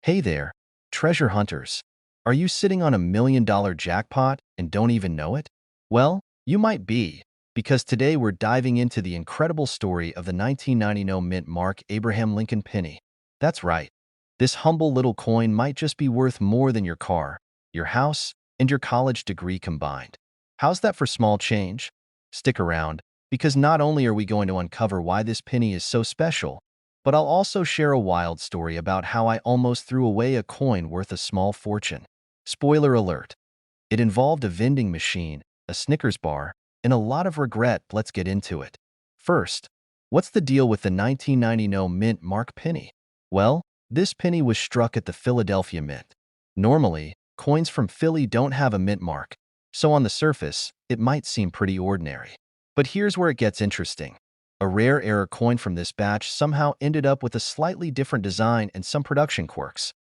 Hey there, treasure hunters. Are you sitting on $1 million jackpot and don't even know it? Well, you might be, because today we're diving into the incredible story of the 1990 mint mark Abraham Lincoln penny. That's right. This humble little coin might just be worth more than your car, your house, and your college degree combined. How's that for small change? Stick around, because not only are we going to uncover why this penny is so special, but I'll also share a wild story about how I almost threw away a coin worth a small fortune. Spoiler alert. It involved a vending machine, a Snickers bar, and a lot of regret. Let's get into it. First, what's the deal with the 1990 mint mark penny? Well, this penny was struck at the Philadelphia Mint. Normally, coins from Philly don't have a mint mark, so on the surface, it might seem pretty ordinary. But here's where it gets interesting. A rare error coin from this batch somehow ended up with a slightly different design and some production quirks.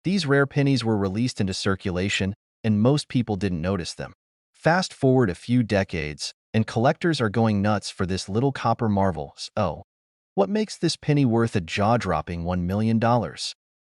These rare pennies were released into circulation, and most people didn't notice them. Fast forward a few decades, and collectors are going nuts for this little copper marvel. So, what makes this penny worth a jaw-dropping $1 million?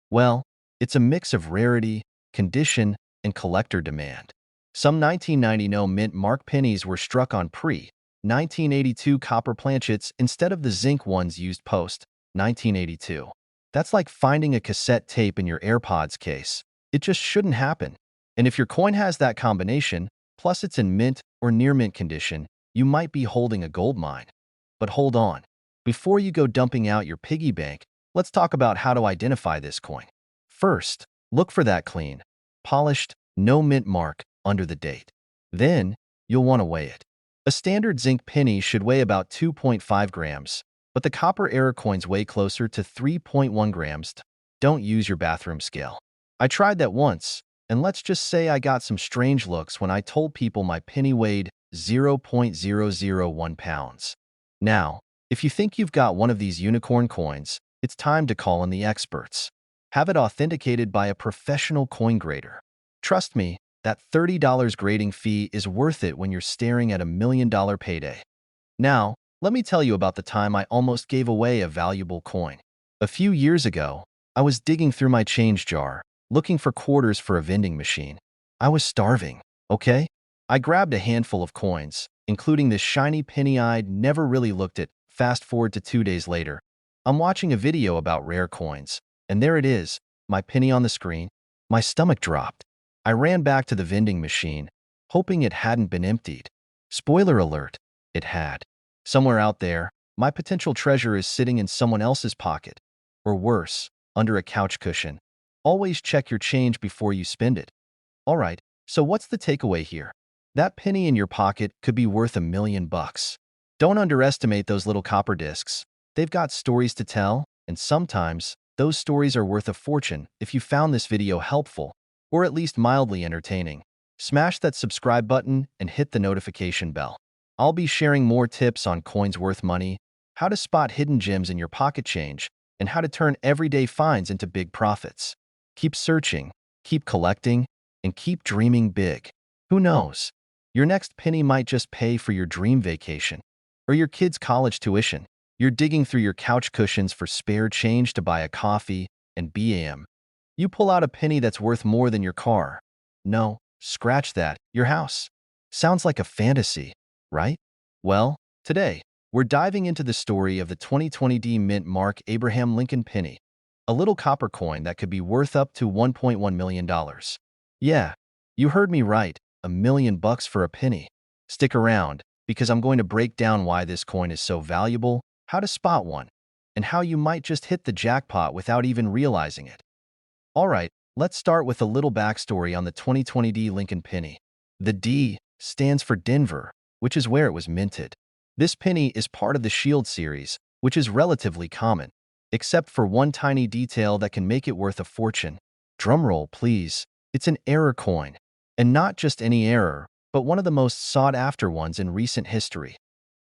Well, it's a mix of rarity, condition, and collector demand. Some 1990 mint mark pennies were struck on pre-1982 copper planchets instead of the zinc ones used post-1982. That's like finding a cassette tape in your AirPods case. It just shouldn't happen. And if your coin has that combination, plus it's in mint or near mint condition, you might be holding a gold mine. But hold on. Before you go dumping out your piggy bank, let's talk about how to identify this coin. First, look for that clean, polished, no mint mark under the date. Then, you'll want to weigh it. A standard zinc penny should weigh about 2.5 grams, but the copper error coins weigh closer to 3.1 grams. Don't use your bathroom scale. I tried that once, and let's just say I got some strange looks when I told people my penny weighed 0.001 pounds. Now, if you think you've got one of these unicorn coins, it's time to call in the experts. Have it authenticated by a professional coin grader. Trust me, that $30 grading fee is worth it when you're staring at $1 million payday. Now, let me tell you about the time I almost gave away a valuable coin. A few years ago, I was digging through my change jar, looking for quarters for a vending machine. I was starving, okay? I grabbed a handful of coins, including this shiny penny I'd never really looked at. Fast forward to 2 days later. I'm watching a video about rare coins, and there it is, my penny on the screen. My stomach dropped. I ran back to the vending machine, hoping it hadn't been emptied. Spoiler alert, it had. Somewhere out there, my potential treasure is sitting in someone else's pocket. Or worse, under a couch cushion. Always check your change before you spend it. Alright, so what's the takeaway here? That penny in your pocket could be worth $1 million. Don't underestimate those little copper discs. They've got stories to tell, and sometimes, those stories are worth a fortune. If you found this video helpful, or at least mildly entertaining, smash that subscribe button and hit the notification bell. I'll be sharing more tips on coins worth money, how to spot hidden gems in your pocket change, and how to turn everyday finds into big profits. Keep searching, keep collecting, and keep dreaming big. Who knows? Your next penny might just pay for your dream vacation or your kid's college tuition. You're digging through your couch cushions for spare change to buy a coffee, and bam, you pull out a penny that's worth more than your car. No, scratch that, your house. Sounds like a fantasy, right? Well, today, we're diving into the story of the 2020 mint mark Abraham Lincoln penny, a little copper coin that could be worth up to $1.1 million. Yeah, you heard me right, $1 million for a penny. Stick around, because I'm going to break down why this coin is so valuable, how to spot one, and how you might just hit the jackpot without even realizing it. Alright, let's start with a little backstory on the 2020 Lincoln penny. The D stands for Denver, which is where it was minted. This penny is part of the Shield series, which is relatively common, except for one tiny detail that can make it worth a fortune. Drumroll, please. It's an error coin. And not just any error, but one of the most sought-after ones in recent history.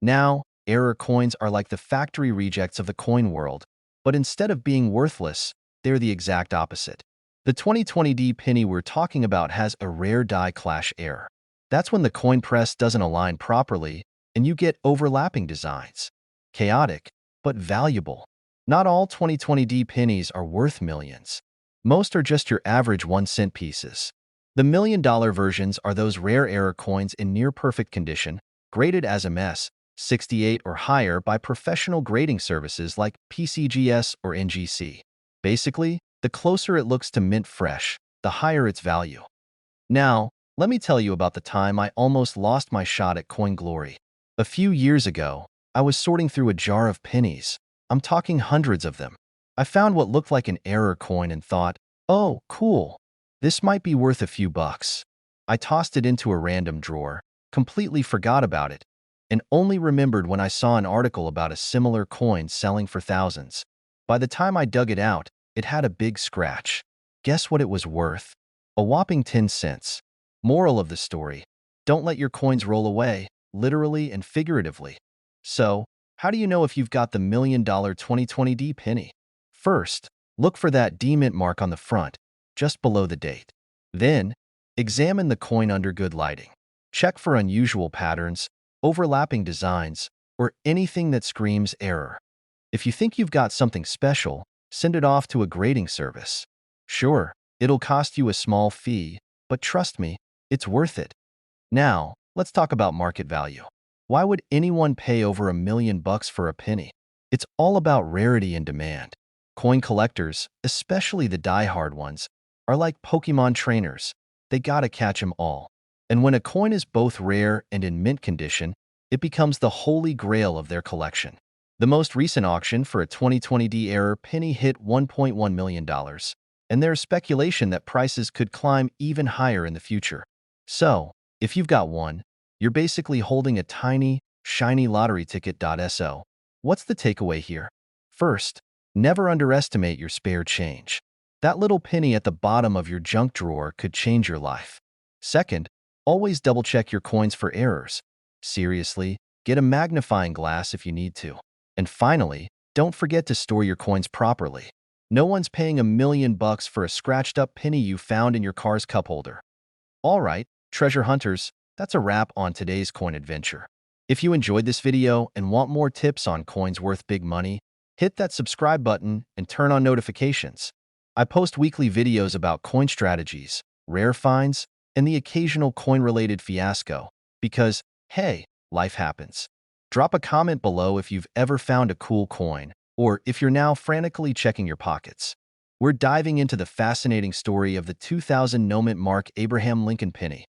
Now, error coins are like the factory rejects of the coin world, but instead of being worthless, they're the exact opposite. The 2020 penny we're talking about has a rare die clash error. That's when the coin press doesn't align properly, and you get overlapping designs. Chaotic, but valuable. Not all 2020 pennies are worth millions. Most are just your average 1-cent pieces. The $1 million versions are those rare error coins in near-perfect condition, graded as MS 68 or higher by professional grading services like PCGS or NGC. Basically, the closer it looks to mint fresh, the higher its value. Now, let me tell you about the time I almost lost my shot at coin glory. A few years ago, I was sorting through a jar of pennies. I'm talking hundreds of them. I found what looked like an error coin and thought, oh, cool. This might be worth a few bucks. I tossed it into a random drawer, completely forgot about it, and only remembered when I saw an article about a similar coin selling for thousands. By the time I dug it out, it had a big scratch. Guess what it was worth? A whopping 10 cents. Moral of the story: don't let your coins roll away, literally and figuratively. So, how do you know if you've got the $1 million 2020D penny? First, look for that D mint mark on the front, just below the date. Then, examine the coin under good lighting. Check for unusual patterns, overlapping designs, or anything that screams error. If you think you've got something special, send it off to a grading service. Sure, it'll cost you a small fee, but trust me, it's worth it. Now, let's talk about market value. Why would anyone pay over $1 million for a penny? It's all about rarity and demand. Coin collectors, especially the die-hard ones, are like Pokemon trainers. They gotta catch 'em all. And when a coin is both rare and in mint condition, it becomes the holy grail of their collection. The most recent auction for a 2020D error penny hit $1.1 million, and there's speculation that prices could climb even higher in the future. So, if you've got one, you're basically holding a tiny, shiny lottery ticket. So, what's the takeaway here? First, never underestimate your spare change. That little penny at the bottom of your junk drawer could change your life. Second, always double-check your coins for errors. Seriously, get a magnifying glass if you need to. And finally, don't forget to store your coins properly. No one's paying $1 million for a scratched-up penny you found in your car's cup holder. All right, treasure hunters, that's a wrap on today's coin adventure. If you enjoyed this video and want more tips on coins worth big money, hit that subscribe button and turn on notifications. I post weekly videos about coin strategies, rare finds, and the occasional coin-related fiasco, because, hey, life happens. Drop a comment below if you've ever found a cool coin, or if you're now frantically checking your pockets. We're diving into the fascinating story of the 2000 no-mint mark Abraham Lincoln penny.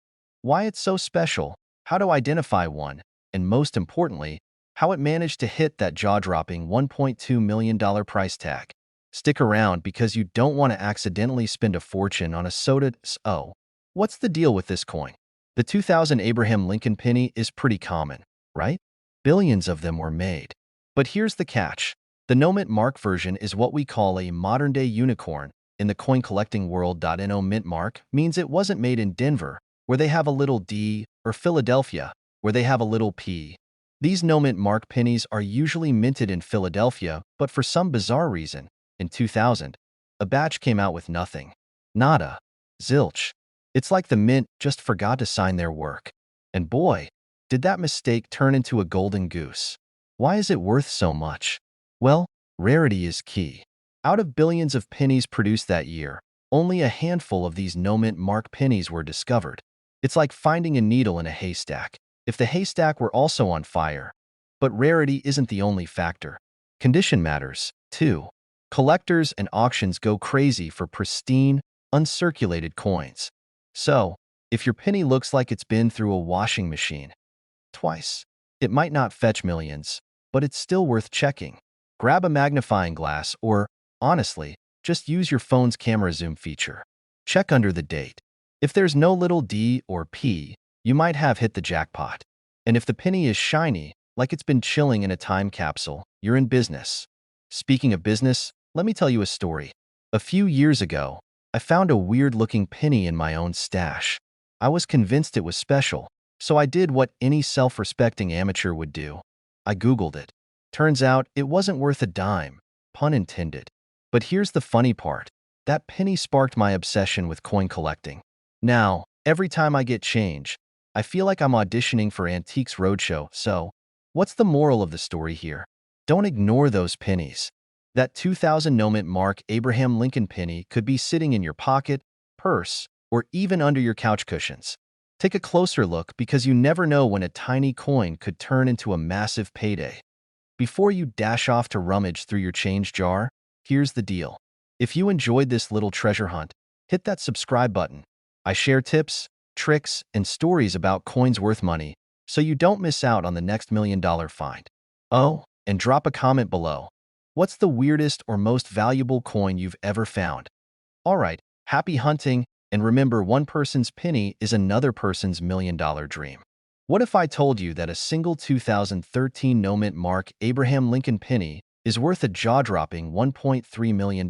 Why it's so special, how to identify one, and most importantly, how it managed to hit that jaw-dropping $1.2 million price tag. Stick around because you don't want to accidentally spend a fortune on a soda. So, what's the deal with this coin? The 2000 Abraham Lincoln penny is pretty common, right? Billions of them were made. But here's the catch. The no-mint mark version is what we call a modern-day unicorn in the coin collecting world. No mint mark means it wasn't made in Denver, where they have a little D, or Philadelphia, where they have a little P. These no-mint mark pennies are usually minted in Philadelphia, but for some bizarre reason, in 2000, a batch came out with nothing. Nada. Zilch. It's like the mint just forgot to sign their work. And boy, did that mistake turn into a golden goose. Why is it worth so much? Well, rarity is key. Out of billions of pennies produced that year, only a handful of these no-mint mark pennies were discovered. It's like finding a needle in a haystack, if the haystack were also on fire. But rarity isn't the only factor. Condition matters, too. Collectors and auctions go crazy for pristine, uncirculated coins. So, if your penny looks like it's been through a washing machine twice, it might not fetch millions, but it's still worth checking. Grab a magnifying glass or, honestly, just use your phone's camera zoom feature. Check under the date. If there's no little D or P, you might have hit the jackpot. And if the penny is shiny, like it's been chilling in a time capsule, you're in business. Speaking of business, let me tell you a story. A few years ago, I found a weird-looking penny in my own stash. I was convinced it was special, so I did what any self-respecting amateur would do. I Googled it. Turns out it wasn't worth a dime, pun intended. But here's the funny part. That penny sparked my obsession with coin collecting. Now, every time I get change, I feel like I'm auditioning for Antiques Roadshow. So, what's the moral of the story here? Don't ignore those pennies. That 2000 no-mint mark Abraham Lincoln penny could be sitting in your pocket, purse, or even under your couch cushions. Take a closer look because you never know when a tiny coin could turn into a massive payday. Before you dash off to rummage through your change jar, here's the deal. If you enjoyed this little treasure hunt, hit that subscribe button. I share tips, tricks, and stories about coins worth money, so you don't miss out on the next $1 million find. Oh, and drop a comment below. What's the weirdest or most valuable coin you've ever found? Alright, happy hunting, and remember, one person's penny is another person's $1 million dream. What if I told you that a single 2013 no-mint mark Abraham Lincoln penny is worth a jaw-dropping $1.3 million?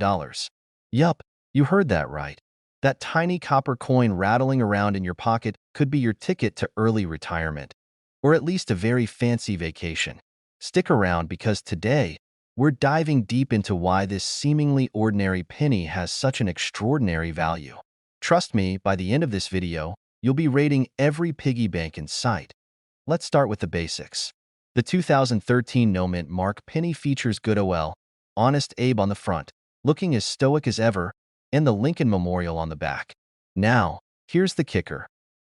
Yup, you heard that right. That tiny copper coin rattling around in your pocket could be your ticket to early retirement, or at least a very fancy vacation. Stick around because today, we're diving deep into why this seemingly ordinary penny has such an extraordinary value. Trust me, by the end of this video, you'll be rating every piggy bank in sight. Let's start with the basics. The 2013 no-mint mark penny features good OL, Honest Abe on the front, looking as stoic as ever, and the Lincoln Memorial on the back. Now, here's the kicker.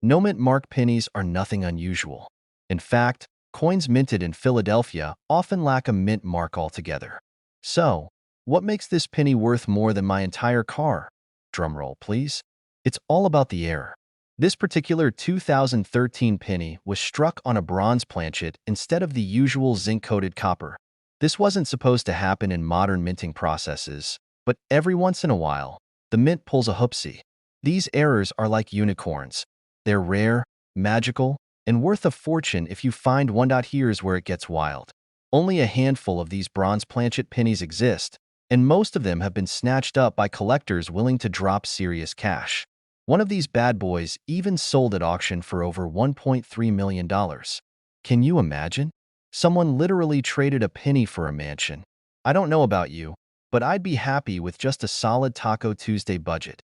No-mint mark pennies are nothing unusual. In fact, coins minted in Philadelphia often lack a mint mark altogether. So, what makes this penny worth more than my entire car? Drumroll, please. It's all about the error. This particular 2013 penny was struck on a bronze planchet instead of the usual zinc-coated copper. This wasn't supposed to happen in modern minting processes, but every once in a while, the mint pulls a hoopsie. These errors are like unicorns. They're rare, magical, and worth a fortune if you find one. Here's where it gets wild. Only a handful of these bronze planchet pennies exist, and most of them have been snatched up by collectors willing to drop serious cash. One of these bad boys even sold at auction for over $1.3 million. Can you imagine? Someone literally traded a penny for a mansion. I don't know about you, but I'd be happy with just a solid Taco Tuesday budget.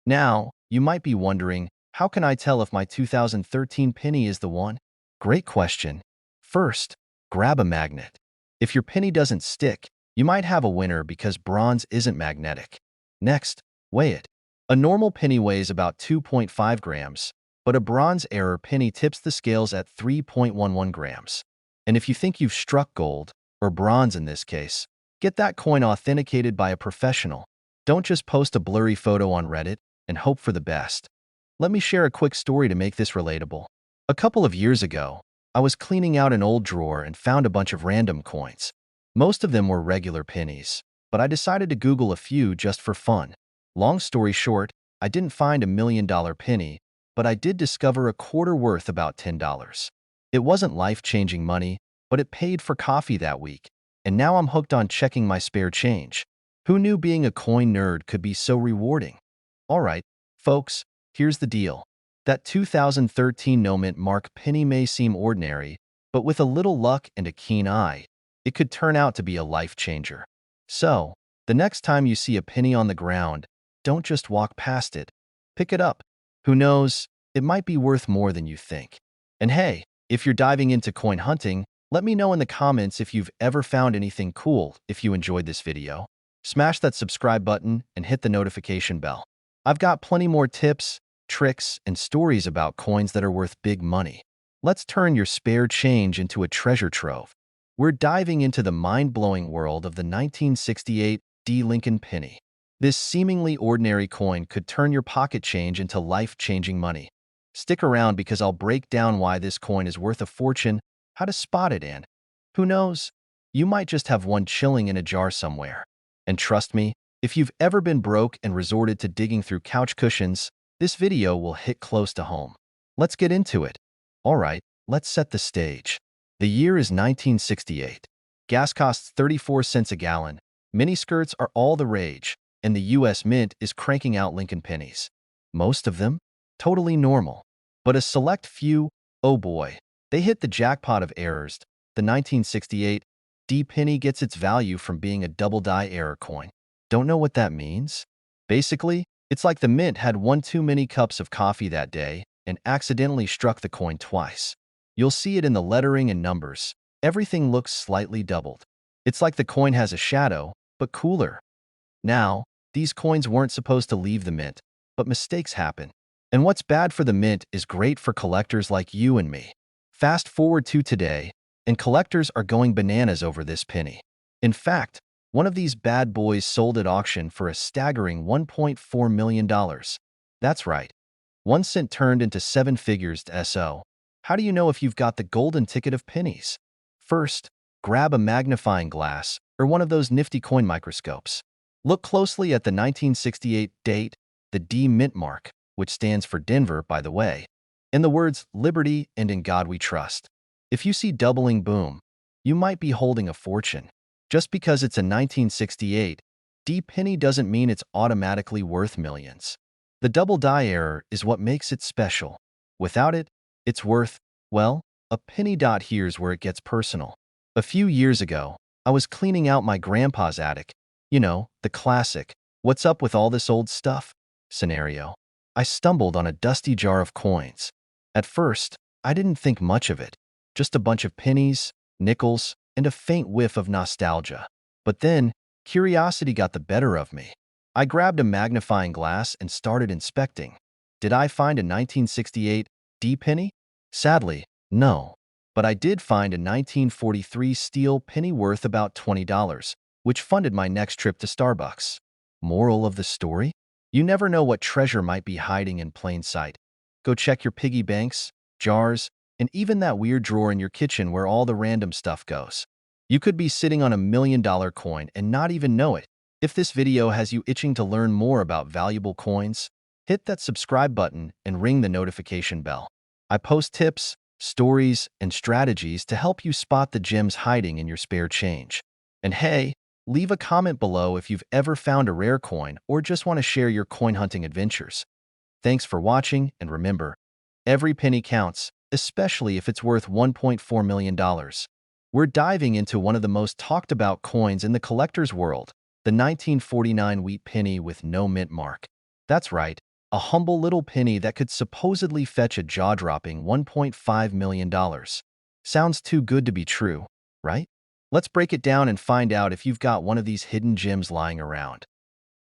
Now, you might be wondering, how can I tell if my 2013 penny is the one? Great question. First, grab a magnet. If your penny doesn't stick, you might have a winner because bronze isn't magnetic. Next, weigh it. A normal penny weighs about 2.5 grams, but a bronze error penny tips the scales at 3.11 grams. And if you think you've struck gold, or bronze in this case, get that coin authenticated by a professional. Don't just post a blurry photo on Reddit and hope for the best. Let me share a quick story to make this relatable. A couple of years ago, I was cleaning out an old drawer and found a bunch of random coins. Most of them were regular pennies, but I decided to Google a few just for fun. Long story short, I didn't find a $1 million penny, but I did discover a quarter worth about $10. It wasn't life-changing money, but it paid for coffee that week, and now I'm hooked on checking my spare change. Who knew being a coin nerd could be so rewarding? Alright, folks, here's the deal. That 2013 no-mint mark penny may seem ordinary, but with a little luck and a keen eye, it could turn out to be a life changer. So, the next time you see a penny on the ground, don't just walk past it. Pick it up. Who knows, it might be worth more than you think. And hey, if you're diving into coin hunting, let me know in the comments if you've ever found anything cool. If you enjoyed this video, smash that subscribe button and hit the notification bell. I've got plenty more tips, tricks, and stories about coins that are worth big money. Let's turn your spare change into a treasure trove. We're diving into the mind-blowing world of the 1968 Lincoln penny. This seemingly ordinary coin could turn your pocket change into life-changing money. Stick around because I'll break down why this coin is worth a fortune, how to spot it, and who knows, you might just have one chilling in a jar somewhere. And trust me, if you've ever been broke and resorted to digging through couch cushions, this video will hit close to home. Let's get into it. Alright, let's set the stage. The year is 1968. Gas costs 34 cents a gallon. Miniskirts are all the rage, and the US Mint is cranking out Lincoln pennies. Most of them, totally normal. But a select few, oh boy, they hit the jackpot of errors. The 1968 penny gets its value from being a double-die error coin. Don't know what that means? Basically, it's like the mint had one too many cups of coffee that day and accidentally struck the coin twice. You'll see it in the lettering and numbers. Everything looks slightly doubled. It's like the coin has a shadow, but cooler. Now, these coins weren't supposed to leave the mint, but mistakes happen. And what's bad for the mint is great for collectors like you and me. Fast forward to today, and collectors are going bananas over this penny. In fact, one of these bad boys sold at auction for a staggering $1.4 million. That's right. 1 cent turned into seven figures to SO. How do you know if you've got the golden ticket of pennies? First, grab a magnifying glass or one of those nifty coin microscopes. Look closely at the 1968 date, the D mint mark, which stands for Denver, by the way, and the words Liberty and In God We Trust. If you see doubling boom, you might be holding a fortune. Just because it's a 1968 D penny doesn't mean it's automatically worth millions. The double die error is what makes it special. Without it, it's worth, well, a penny. Here's where it gets personal. A few years ago, I was cleaning out my grandpa's attic. You know, the classic, "What's up with all this old stuff?" scenario. I stumbled on a dusty jar of coins. At first, I didn't think much of it, just a bunch of pennies, nickels, and a faint whiff of nostalgia. But then, curiosity got the better of me. I grabbed a magnifying glass and started inspecting. Did I find a 1968 D penny? Sadly, no. But I did find a 1943 steel penny worth about $20, which funded my next trip to Starbucks. Moral of the story? You never know what treasure might be hiding in plain sight. Go check your piggy banks, jars, and even that weird drawer in your kitchen where all the random stuff goes. You could be sitting on $1 million coin and not even know it. If this video has you itching to learn more about valuable coins, hit that subscribe button and ring the notification bell. I post tips, stories, and strategies to help you spot the gems hiding in your spare change. And hey, leave a comment below if you've ever found a rare coin or just want to share your coin hunting adventures. Thanks for watching, and remember, every penny counts, especially if it's worth $1.4 million. We're diving into one of the most talked about coins in the collector's world, the 1949 wheat penny with no mint mark. That's right, a humble little penny that could supposedly fetch a jaw-dropping $1.5 million. Sounds too good to be true, right? Let's break it down and find out if you've got one of these hidden gems lying around.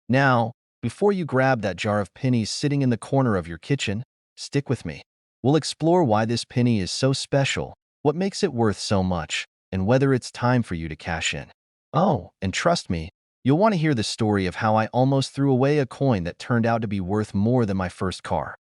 Now, before you grab that jar of pennies sitting in the corner of your kitchen, stick with me. We'll explore why this penny is so special, what makes it worth so much, and whether it's time for you to cash in. Oh, and trust me, you'll want to hear the story of how I almost threw away a coin that turned out to be worth more than my first car.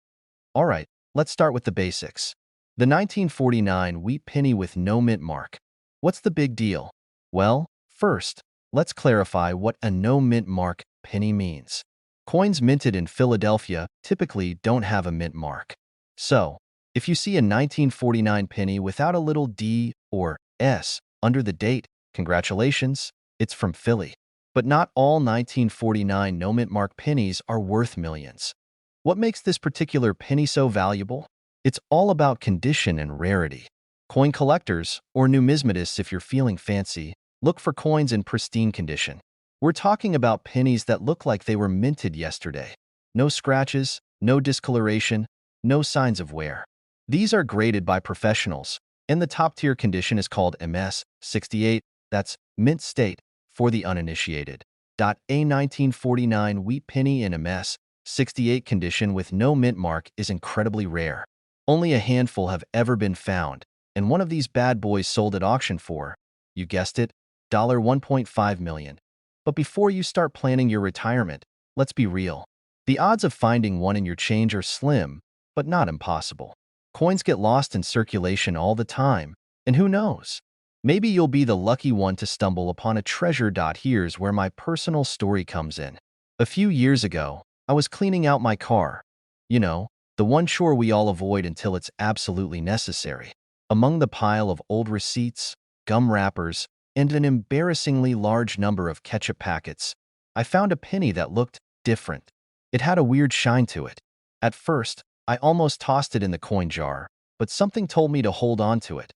Alright, let's start with the basics. The 1949 wheat penny with no mint mark. What's the big deal? Well, first, let's clarify what a no mint mark penny means. Coins minted in Philadelphia typically don't have a mint mark. So, if you see a 1949 penny without a little D or S under the date, congratulations, it's from Philly. But not all 1949 no mint mark pennies are worth millions. What makes this particular penny so valuable? It's all about condition and rarity. Coin collectors, or numismatists if you're feeling fancy, look for coins in pristine condition. We're talking about pennies that look like they were minted yesterday. No scratches, no discoloration, no signs of wear. These are graded by professionals, and the top-tier condition is called MS-68, that's mint state, for the uninitiated. A 1949 wheat penny in MS-68 condition with no mint mark is incredibly rare. Only a handful have ever been found, and one of these bad boys sold at auction for, you guessed it, $1.5 million. But before you start planning your retirement, let's be real. The odds of finding one in your change are slim, but not impossible. Coins get lost in circulation all the time, and who knows? Maybe you'll be the lucky one to stumble upon a treasure. Here's where my personal story comes in. A few years ago, I was cleaning out my car. You know, the one chore we all avoid until it's absolutely necessary. Among the pile of old receipts, gum wrappers, and an embarrassingly large number of ketchup packets, I found a penny that looked different. It had a weird shine to it. At first, I almost tossed it in the coin jar, but something told me to hold on to it.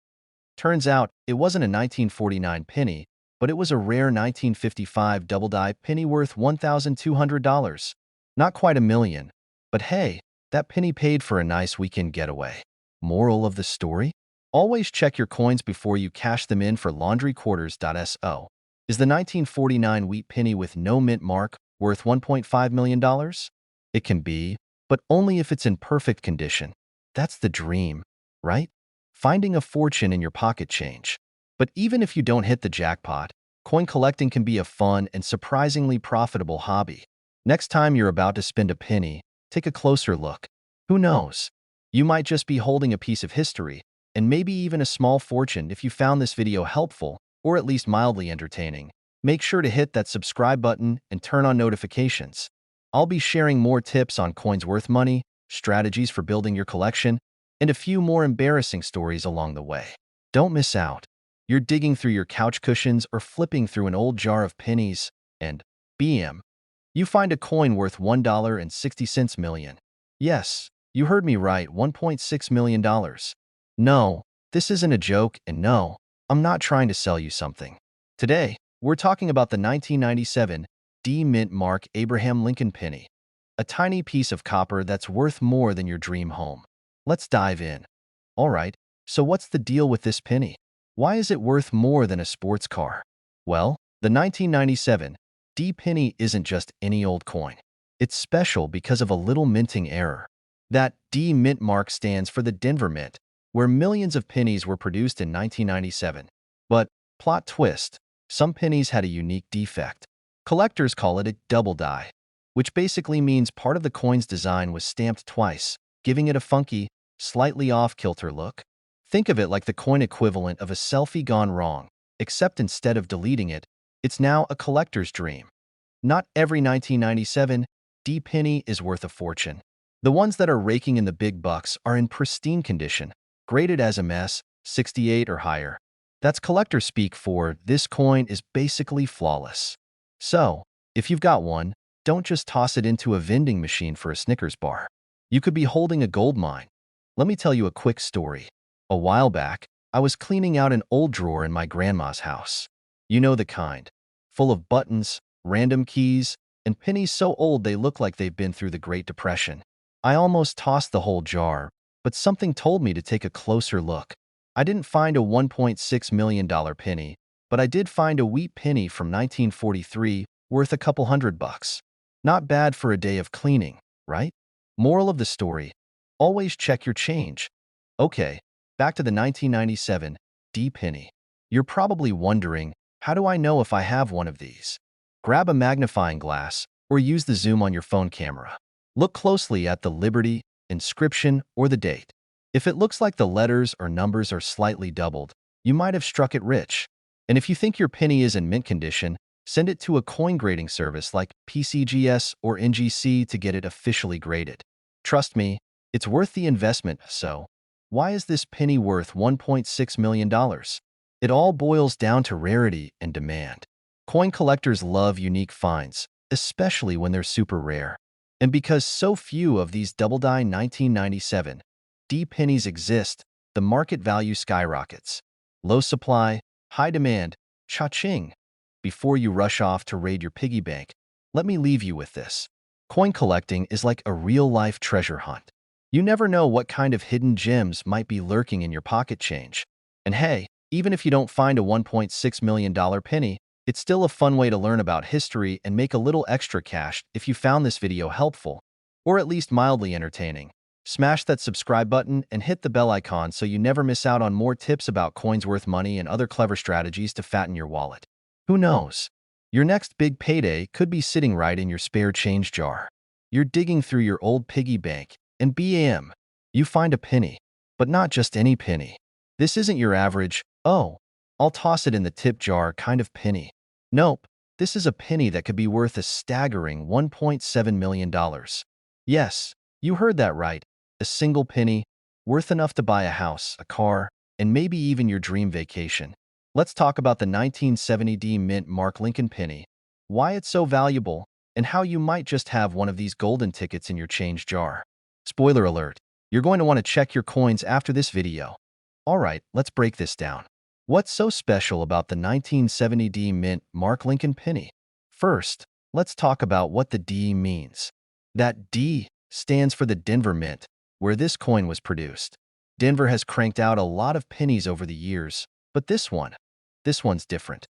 Turns out, it wasn't a 1949 penny, but it was a rare 1955 double-die penny worth $1,200. Not quite a million, but hey, that penny paid for a nice weekend getaway. Moral of the story? Always check your coins before you cash them in for laundry quarters. So, Is the 1949 wheat penny with no mint mark worth $1.5 million? It can be, but only if it's in perfect condition. That's the dream, right? Finding a fortune in your pocket change. But even if you don't hit the jackpot, coin collecting can be a fun and surprisingly profitable hobby. Next time you're about to spend a penny, take a closer look. Who knows? You might just be holding a piece of history, and maybe even a small fortune. If you found this video helpful, or at least mildly entertaining, make sure to hit that subscribe button and turn on notifications. I'll be sharing more tips on coins worth money, strategies for building your collection, and a few more embarrassing stories along the way. Don't miss out. You're digging through your couch cushions or flipping through an old jar of pennies, and BM. You find a coin worth $1.60 million. Yes, you heard me right, $1.6 million. No, this isn't a joke, and no, I'm not trying to sell you something. Today, we're talking about the 1997 D Mint Mark Abraham Lincoln penny, a tiny piece of copper that's worth more than your dream home. Let's dive in. All right, so what's the deal with this penny? Why is it worth more than a sports car? Well, the 1997 D penny isn't just any old coin. It's special because of a little minting error. That D Mint mark stands for the Denver Mint, where millions of pennies were produced in 1997. But, plot twist, some pennies had a unique defect. Collectors call it a double die, which basically means part of the coin's design was stamped twice, giving it a funky, slightly off-kilter look. Think of it like the coin equivalent of a selfie gone wrong, except instead of deleting it, it's now a collector's dream. Not every 1997 D penny is worth a fortune. The ones that are raking in the big bucks are in pristine condition, graded as MS, 68 or higher. That's collector speak for this coin is basically flawless. So, if you've got one, don't just toss it into a vending machine for a Snickers bar. You could be holding a gold mine. Let me tell you a quick story. A while back, I was cleaning out an old drawer in my grandma's house. You know the kind. Full of buttons, random keys, and pennies so old they look like they've been through the Great Depression. I almost tossed the whole jar, but something told me to take a closer look. I didn't find a $1.6 million penny, but I did find a wheat penny from 1943 worth a couple $100. Not bad for a day of cleaning, right? Moral of the story, always check your change. Okay, back to the 1997 D penny. You're probably wondering, how do I know if I have one of these? Grab a magnifying glass or use the zoom on your phone camera. Look closely at the Liberty, inscription, or the date. If it looks like the letters or numbers are slightly doubled, you might have struck it rich. And if you think your penny is in mint condition, send it to a coin grading service like PCGS or NGC to get it officially graded. Trust me, it's worth the investment. So, why is this penny worth $1.6 million? It all boils down to rarity and demand. Coin collectors love unique finds, especially when they're super rare. And because so few of these double-die 1997 D pennies exist, the market value skyrockets. Low supply, high demand, cha-ching. Before you rush off to raid your piggy bank, let me leave you with this. Coin collecting is like a real-life treasure hunt. You never know what kind of hidden gems might be lurking in your pocket change. And hey, even if you don't find a $1.6 million penny, it's still a fun way to learn about history and make a little extra cash. If you found this video helpful, or at least mildly entertaining, smash that subscribe button and hit the bell icon so you never miss out on more tips about coins worth money and other clever strategies to fatten your wallet. Who knows? Your next big payday could be sitting right in your spare change jar. You're digging through your old piggy bank, and bam, you find a penny. But not just any penny. This isn't your average, oh, I'll toss it in the tip jar kind of penny. Nope, this is a penny that could be worth a staggering $1.7 million. Yes, you heard that right. A single penny, worth enough to buy a house, a car, and maybe even your dream vacation. Let's talk about the 1970 D Mint Mark Lincoln penny, why it's so valuable, and how you might just have one of these golden tickets in your change jar. Spoiler alert, you're going to want to check your coins after this video. Alright, let's break this down. What's so special about the 1970 D Mint Mark Lincoln penny? First, let's talk about what the D means. That D stands for the Denver Mint, where this coin was produced. Denver has cranked out a lot of pennies over the years, but this one's different.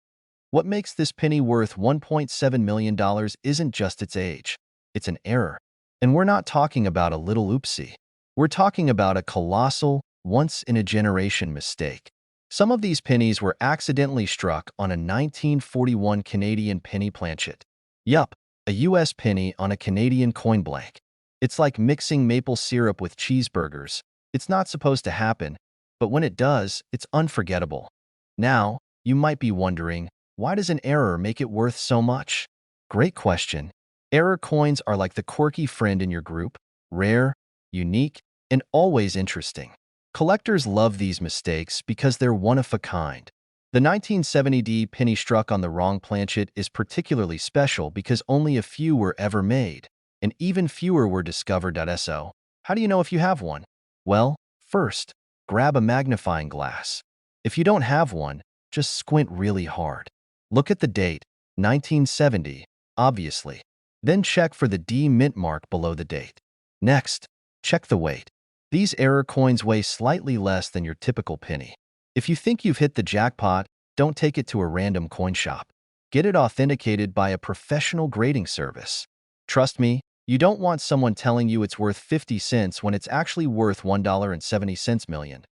What makes this penny worth $1.7 million isn't just its age. It's an error. And we're not talking about a little oopsie. We're talking about a colossal, once-in-a-generation mistake. Some of these pennies were accidentally struck on a 1941 Canadian penny planchet. Yup, a US penny on a Canadian coin blank. It's like mixing maple syrup with cheeseburgers. It's not supposed to happen, but when it does, it's unforgettable. Now, you might be wondering, why does an error make it worth so much? Great question. Error coins are like the quirky friend in your group, rare, unique, and always interesting. Collectors love these mistakes because they're one of a kind. The 1970 penny struck on the wrong planchet is particularly special because only a few were ever made, and even fewer were discovered. So, how do you know if you have one? Well, first, grab a magnifying glass. If you don't have one, just squint really hard. Look at the date, 1970, obviously. Then check for the D mint mark below the date. Next, check the weight. These error coins weigh slightly less than your typical penny. If you think you've hit the jackpot, don't take it to a random coin shop. Get it authenticated by a professional grading service. Trust me, you don't want someone telling you it's worth 50 cents when it's actually worth $1.70 million.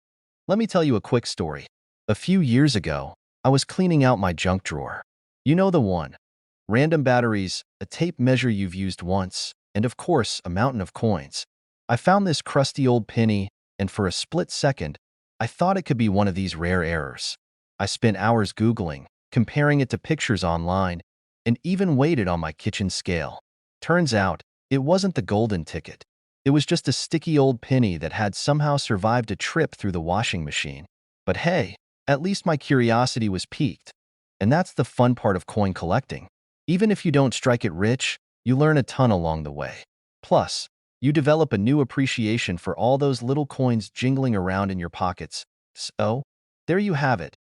Let me tell you a quick story. A few years ago, I was cleaning out my junk drawer. You know the one. Random batteries, a tape measure you've used once, and of course, a mountain of coins. I found this crusty old penny, and for a split second, I thought it could be one of these rare errors. I spent hours Googling, comparing it to pictures online, and even weighed it on my kitchen scale. Turns out, it wasn't the golden ticket. It was just a sticky old penny that had somehow survived a trip through the washing machine. But hey, at least my curiosity was piqued. And that's the fun part of coin collecting. Even if you don't strike it rich, you learn a ton along the way. Plus, you develop a new appreciation for all those little coins jingling around in your pockets. So, there you have it.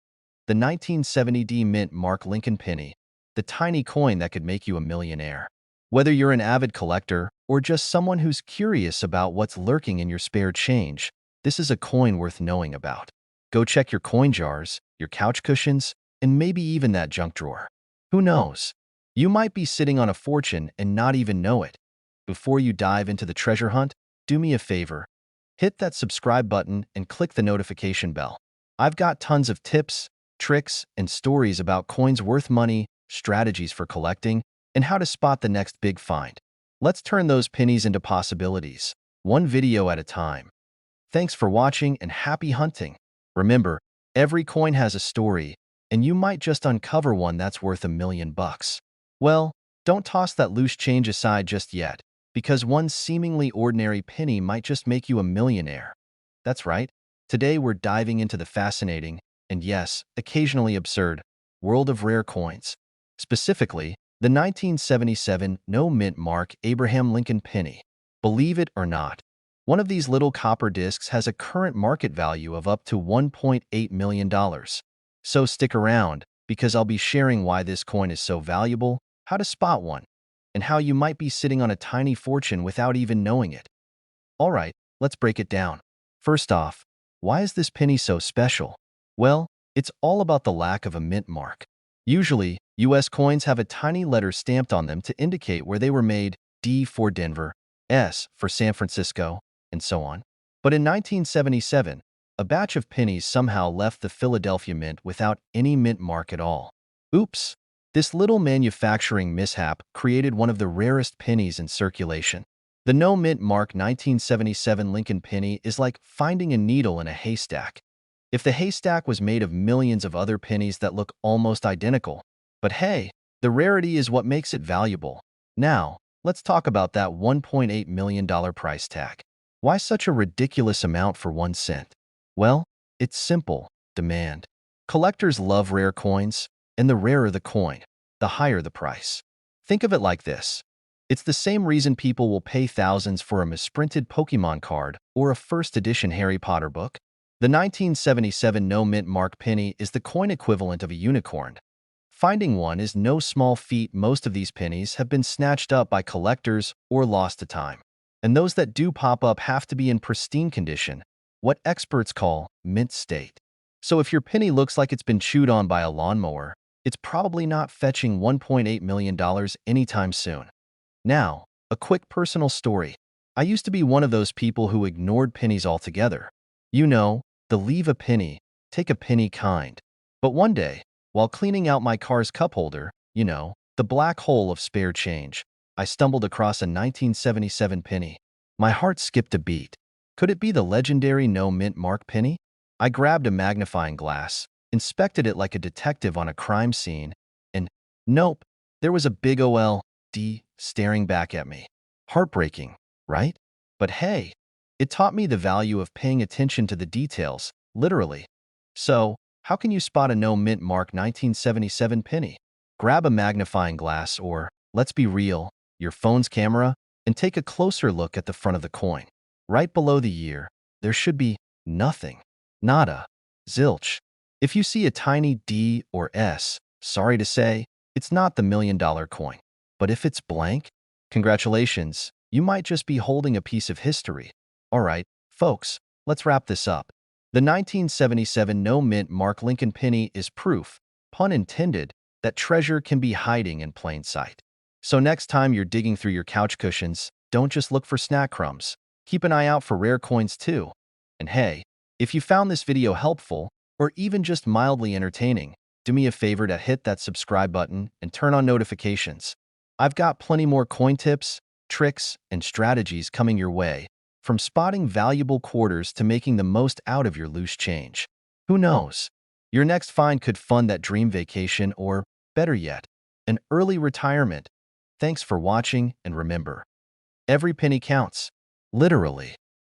The 1970 mint Mark Lincoln penny, the tiny coin that could make you a millionaire. Whether you're an avid collector or just someone who's curious about what's lurking in your spare change, this is a coin worth knowing about. Go check your coin jars, your couch cushions, and maybe even that junk drawer. Who knows? You might be sitting on a fortune and not even know it. Before you dive into the treasure hunt, do me a favor. Hit that subscribe button and click the notification bell. I've got tons of tips, tricks, and stories about coins worth money, strategies for collecting, and how to spot the next big find. Let's turn those pennies into possibilities, one video at a time. Thanks for watching and happy hunting. Remember, every coin has a story, and you might just uncover one that's worth $1 million. Well, don't toss that loose change aside just yet, because one seemingly ordinary penny might just make you a millionaire. That's right. Today we're diving into the fascinating, and yes, occasionally absurd, world of rare coins. Specifically, the 1977 no-mint mark Abraham Lincoln penny. Believe it or not, one of these little copper discs has a current market value of up to $1.8 million. So stick around, because I'll be sharing why this coin is so valuable, how to spot one, and how you might be sitting on a tiny fortune without even knowing it. Alright, let's break it down. First off, why is this penny so special? Well, it's all about the lack of a mint mark. Usually, US coins have a tiny letter stamped on them to indicate where they were made, D for Denver, S for San Francisco, and so on. But in 1977, a batch of pennies somehow left the Philadelphia Mint without any mint mark at all. Oops! This little manufacturing mishap created one of the rarest pennies in circulation. The no mint mark 1977 Lincoln penny is like finding a needle in a haystack. If the haystack was made of millions of other pennies that look almost identical. But hey, the rarity is what makes it valuable. Now, let's talk about that $1.8 million price tag. Why such a ridiculous amount for 1 cent? Well, it's simple: demand. Collectors love rare coins, and the rarer the coin, the higher the price. Think of it like this. It's the same reason people will pay thousands for a misprinted Pokemon card or a first edition Harry Potter book. The 1977 no-mint mark penny is the coin equivalent of a unicorn. Finding one is no small feat. Most of these pennies have been snatched up by collectors or lost to time. And those that do pop up have to be in pristine condition, what experts call mint state. So if your penny looks like it's been chewed on by a lawnmower, it's probably not fetching $1.8 million anytime soon. Now, a quick personal story. I used to be one of those people who ignored pennies altogether. You know, the leave a penny, take a penny kind. But one day, while cleaning out my car's cup holder, the black hole of spare change, I stumbled across a 1977 penny. My heart skipped a beat. Could it be the legendary no mint mark penny? I grabbed a magnifying glass, inspected it like a detective on a crime scene, and nope, there was a big OLD staring back at me. Heartbreaking, right? But hey, it taught me the value of paying attention to the details, literally. So, how can you spot a no mint mark 1977 penny? Grab a magnifying glass or, let's be real, your phone's camera, and take a closer look at the front of the coin. Right below the year, there should be nothing. Nada. Zilch. If you see a tiny D or S, sorry to say, it's not the $1 million coin. But if it's blank, congratulations, you might just be holding a piece of history. Alright, folks, let's wrap this up. The 1977 no mint mark Lincoln penny is proof, pun intended, that treasure can be hiding in plain sight. So next time you're digging through your couch cushions, don't just look for snack crumbs. Keep an eye out for rare coins too. And hey, if you found this video helpful, or even just mildly entertaining, do me a favor to hit that subscribe button and turn on notifications. I've got plenty more coin tips, tricks, and strategies coming your way, from spotting valuable quarters to making the most out of your loose change. Who knows? Your next find could fund that dream vacation or, better yet, an early retirement. Thanks for watching, and remember, every penny counts. Literally.